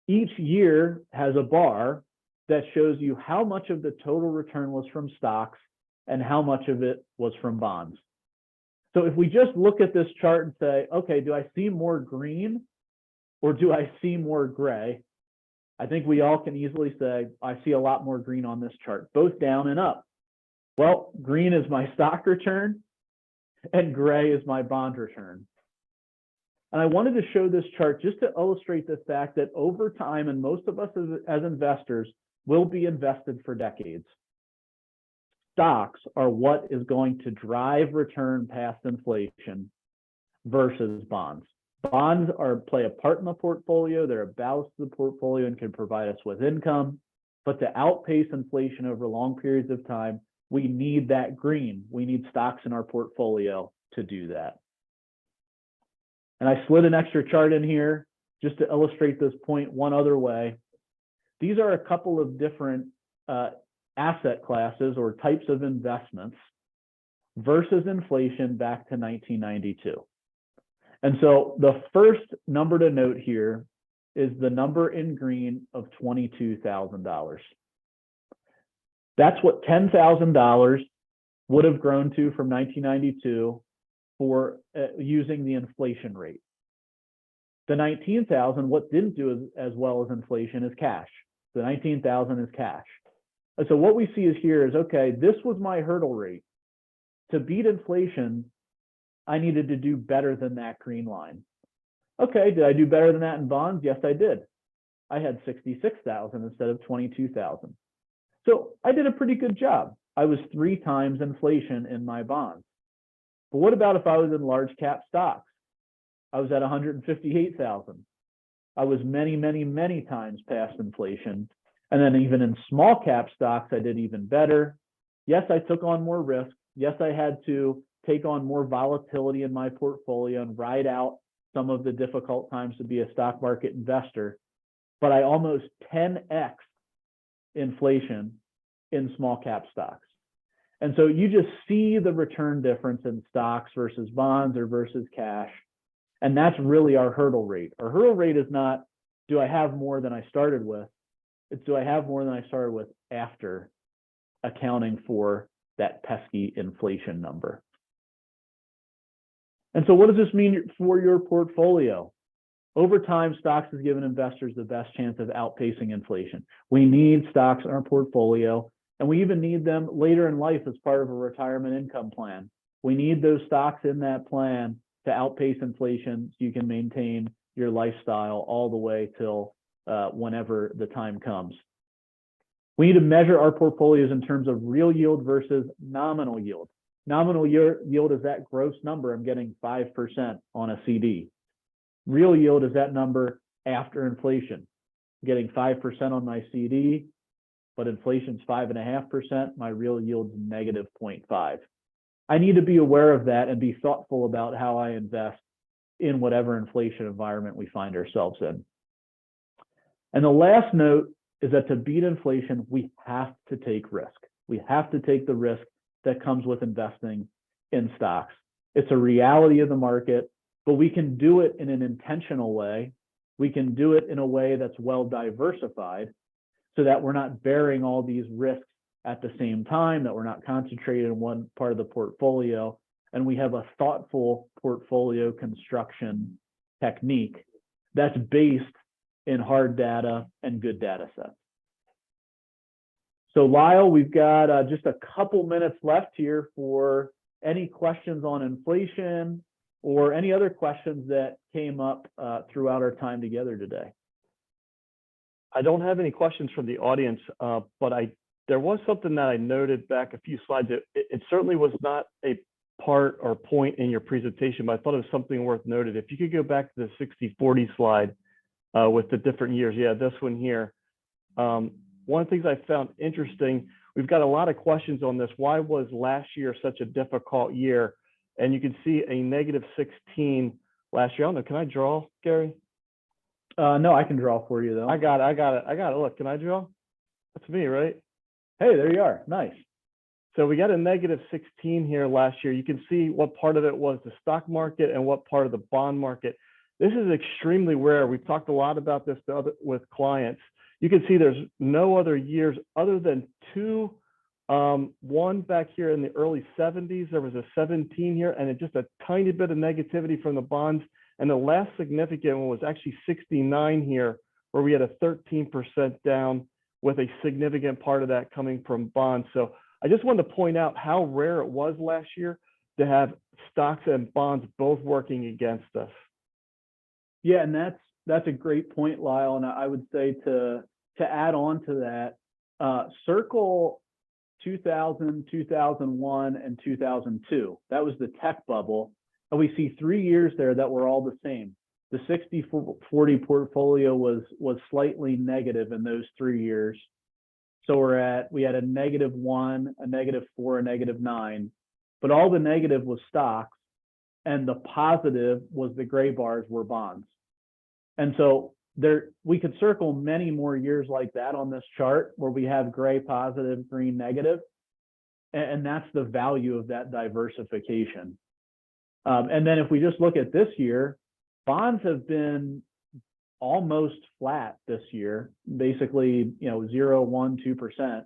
Each year has a bar that shows you how much of the total return was from stocks and how much of it was from bonds. So if we just look at this chart and say, okay, do I see more green or do I see more gray? I think we all can easily say, I see a lot more green on this chart, both down and up. Well, green is my stock return and gray is my bond return. And I wanted to show this chart just to illustrate the fact that over time, and most of us as investors will be invested for decades, stocks are what is going to drive return past inflation versus bonds. Bonds play a part in the portfolio. They're a ballast to the portfolio and can provide us with income. But to outpace inflation over long periods of time, we need that green. We need stocks in our portfolio to do that. And I slid an extra chart in here just to illustrate this point one other way. These are a couple of different asset classes or types of investments versus inflation back to 1992. And so the first number to note here is the number in green of $22,000. That's what $10,000 would have grown to from 1992 for using the inflation rate. The 19,000, what didn't do as well as inflation is cash. The 19,000 is cash. And so what we see is here is, okay, this was my hurdle rate. To beat inflation, I needed to do better than that green line. Okay, did I do better than that in bonds? Yes, I did. I had 66,000 instead of 22,000. So I did a pretty good job. I was 3 times inflation in my bonds. But what about if I was in large cap stocks? I was at 158,000. I was many, many, many times past inflation. And then even in small cap stocks, I did even better. Yes, I took on more risk. Yes, I had to take on more volatility in my portfolio and ride out some of the difficult times to be a stock market investor. But I almost 10x inflation in small cap stocks. And so you just see the return difference in stocks versus bonds or versus cash. And that's really our hurdle rate. Our hurdle rate is not, do I have more than I started with? It's, do I have more than I started with after accounting for that pesky inflation number? And so what does this mean for your portfolio? Over time, stocks has given investors the best chance of outpacing inflation. We need stocks in our portfolio, and we even need them later in life as part of a retirement income plan. We need those stocks in that plan to outpace inflation so you can maintain your lifestyle all the way till whenever the time comes. We need to measure our portfolios in terms of real yield versus nominal yield. Nominal yield is that gross number. I'm getting 5% on a CD. Real yield is that number after inflation. I'm getting 5% on my CD, but inflation's 5.5%. My real yield's negative 0.5. I need to be aware of that and be thoughtful about how I invest in whatever inflation environment we find ourselves in. And the last note is that to beat inflation, we have to take risk. We have to take the risk that comes with investing in stocks. It's a reality of the market, but we can do it in an intentional way. We can do it in a way that's well diversified so that we're not bearing all these risks at the same time, that we're not concentrated in one part of the portfolio, and we have a thoughtful portfolio construction technique that's based in hard data and good data sets. So Lyle, we've got just a couple minutes left here for any questions on inflation or any other questions that came up throughout our time together today. I don't have any questions from the audience, but there was something that I noted back a few slides. It certainly was not a part or point in your presentation, but I thought it was something worth noted. If you could go back to the 60-40 slide with the different years. Yeah, this one here. One of the things I found interesting, we've got a lot of questions on this. Why was last year such a difficult year? And you can see a negative 16 last year. I don't know, can I draw, Gary? No, I can draw for you though. I got it. Look, can I draw? That's me, right? Hey, there you are. Nice. So we got a negative 16 here last year. You can see what part of it was the stock market and what part of the bond market. This is extremely rare. We've talked a lot about this with clients. You can see there's no other years other than two. One back here in the early 70s, there was a 17 here, and just a tiny bit of negativity from the bonds. And the last significant one was actually 69 here, where we had a 13% down with a significant part of that coming from bonds. So I just wanted to point out how rare it was last year to have stocks and bonds both working against us. Yeah, and that's a great point, Lyle. And I would say to add on to that, circle 2000, 2001, and 2002. That was the tech bubble. And we see 3 years there that were all the same. The 60-40 portfolio was slightly negative in those 3 years. So we had a -1, a -4, a -9, but all the negative was stocks, and the positive was the gray bars were bonds. And so we could circle many more years like that on this chart where we have gray positive, green negative, and that's the value of that diversification. And then if we just look at this year, bonds have been almost flat this year, basically 0, 1, 2%.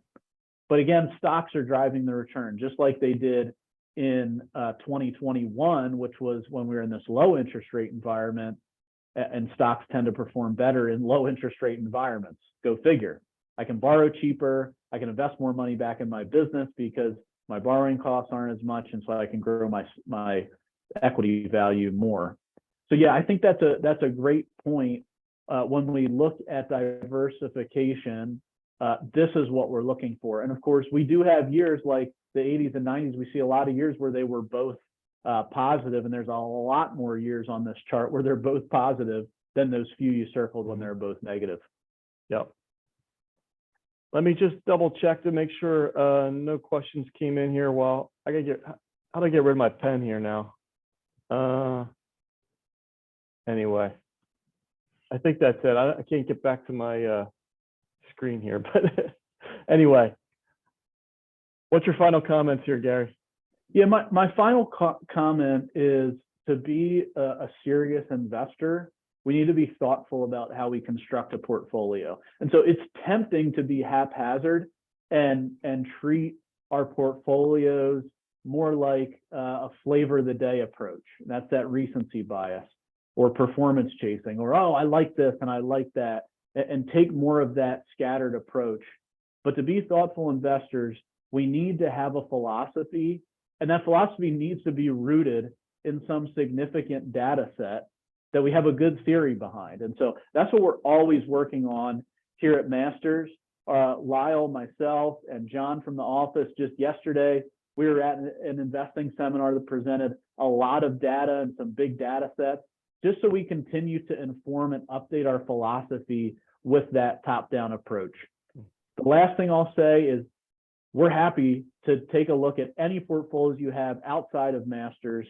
But again, stocks are driving the return, just like they did in 2021, which was when we were in this low interest rate environment, and stocks tend to perform better in low interest rate environments. Go figure. I can borrow cheaper. I can invest more money back in my business because my borrowing costs aren't as much, and so I can grow my equity value more. So yeah, I think that's a great point. When we look at diversification, this is what we're looking for. And of course, we do have years like the 80s and 90s. We see a lot of years where they were both positive, and there's a lot more years on this chart where they're both positive than those few you circled when they're both negative. Yep. Let me just double check to make sure no questions came in here. Well, how do I get rid of my pen here now? Anyway, I think that's it. I can't get back to my screen here, but anyway, what's your final comments here, Gary? Yeah, my final comment is to be a serious investor, we need to be thoughtful about how we construct a portfolio. And so it's tempting to be haphazard and treat our portfolios more like a flavor of the day approach. That's that recency bias or performance chasing, or, oh, I like this and I like that, and take more of that scattered approach. But to be thoughtful investors, we need to have a philosophy, and that philosophy needs to be rooted in some significant data set that we have a good theory behind. And so that's what we're always working on here at Masters. Lyle, myself, and John from the office, just yesterday, we were at an investing seminar that presented a lot of data and some big data sets, just so we continue to inform and update our philosophy with that top-down approach. The last thing I'll say is we're happy to take a look at any portfolios you have outside of Masters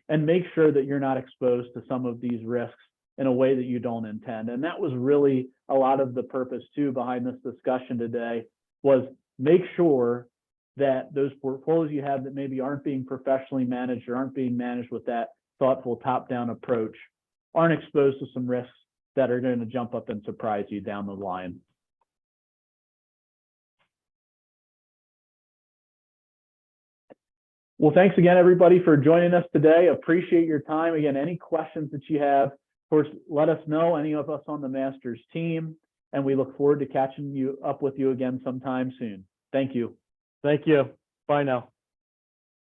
and make sure that you're not exposed to some of these risks in a way that you don't intend. And that was really a lot of the purpose too behind this discussion today, was make sure that those portfolios you have that maybe aren't being professionally managed or aren't being managed with that thoughtful top-down approach aren't exposed to some risks that are going to jump up and surprise you down the line. Well, thanks again, everybody, for joining us today. Appreciate your time. Again, any questions that you have, of course, let us know, any of us on the Masters team, and we look forward to catching you up with you again sometime soon. Thank you. Thank you. Bye now.